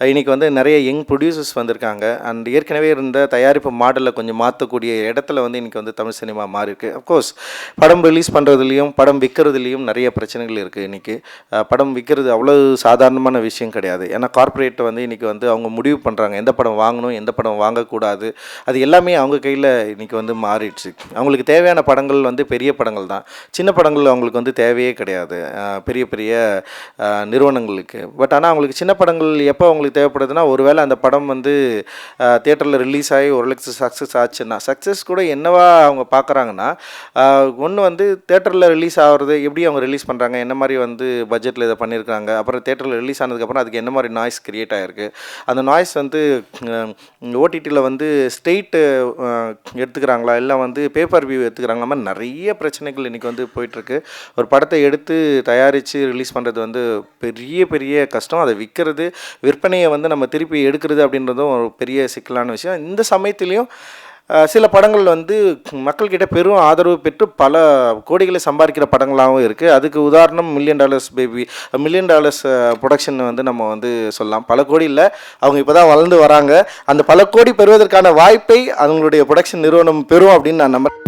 இன்னைக்கு வந்து நிறைய யங் ப்ரொடியூசர்ஸ் வந்திருக்காங்க. அண்ட் ஏற்கனவே இருந்த தயாரிப்பு மாடலை கொஞ்சம் மாற்றக்கூடிய இடத்துல வந்து இன்னைக்கு வந்து தமிழ் சினிமா மாறியிருக்கு. அஃப்கோர்ஸ் படம் ரிலீஸ் பண்ணுறதுலையும் படம் விற்கிறதுலையும் நிறைய பிரச்சனைகள் இருக்குது இன்றைக்கி. படம் விற்கிறது அவ்வளோ சாதாரணமான விஷயம் கிடையாது. ஏன்னா கார்ப்பரேட் வந்து இன்றைக்கி வந்து அவங்க முடிவு பண்ணுறாங்க எந்த படம் வாங்கணும் எந்த படம் வாங்கக்கூடாது. அது எல்லாமே அவங்க கையில் இன்றைக்கி வந்து மாறிடுச்சு. அவங்களுக்கு தேவையான படங்கள் வந்து பெரிய படங்கள் தான். சின்ன படங்கள் அவங்களுக்கு வந்து தேவையே கிடையாது பெரிய பெரிய நிறுவனங்களுக்கு. பட் ஆனால் அவங்களுக்கு சின்ன படங்கள் எப்போ அவங்களுக்கு தேவைப்படுதுன்னா, ஒருவேளை அந்த படம் வந்து தியேட்டரில் ரிலீஸ் ஆகி ஓரளவுக்கு சக்ஸஸ் ஆச்சுன்னா, சக்ஸஸ் கூட என்னவா அவங்க பார்க்குறாங்கன்னா, ஒன்று வந்து தியேட்டரில் ரிலீஸ் ஆகிறது எப்படி அவங்க ரிலீஸ் பண்ணுறாங்க, என்ன மாதிரி வந்து பட்ஜெட்டில் இதை பண்ணியிருக்காங்க, அப்புறம் தியேட்டரில் ரிலீஸ் ஆனதுக்கப்புறம் அதுக்கு என்ன மாதிரி நாய்ஸ் கிரியேட் ஆகிருக்கு, அந்த நாய்ஸ் வந்து ஓடிடியில் வந்து ஸ்ட்ரெயிட்டு எடுத்துக்கிறாங்களா இல்லை வந்து பேப்பர் வியூ எடுத்துக்கிறாங்களா, மாதிரி நிறைய பிரச்சனைகள் இன்றைக்கி வந்து போயிட்டுருக்கு. ஒரு படத்தை எடுத்து தயாரித்து ரிலீஸ் பண்ணுறது வந்து பெரிய பெரிய கஷ்டம். அதை விற்கிறது, விற்பனையை வந்து நம்ம திருப்பி எடுக்கிறது அப்படின்றதும் ஒரு பெரிய சிக்கலான விஷயம். இந்த சமயத்துலேயும் சில படங்கள் வந்து மக்கள்கிட்ட பெரும் ஆதரவு பெற்று பல கோடிகளை சம்பாதிக்கிற படங்களாகவும் இருக்குது. அதுக்கு உதாரணம் மில்லியன் டாலர்ஸ் ப்ரொடக்ஷன் வந்து நம்ம வந்து சொல்லலாம். பல கோடி இல்லை, அவங்க இப்போ தான் வளர்ந்து வராங்க. அந்த பல கோடி பெறுவதற்கான வாய்ப்பை அவங்களுடைய ப்ரொடக்ஷன் நிறுவனம் பெறும் அப்படின்னு நான் நம்புறேன்.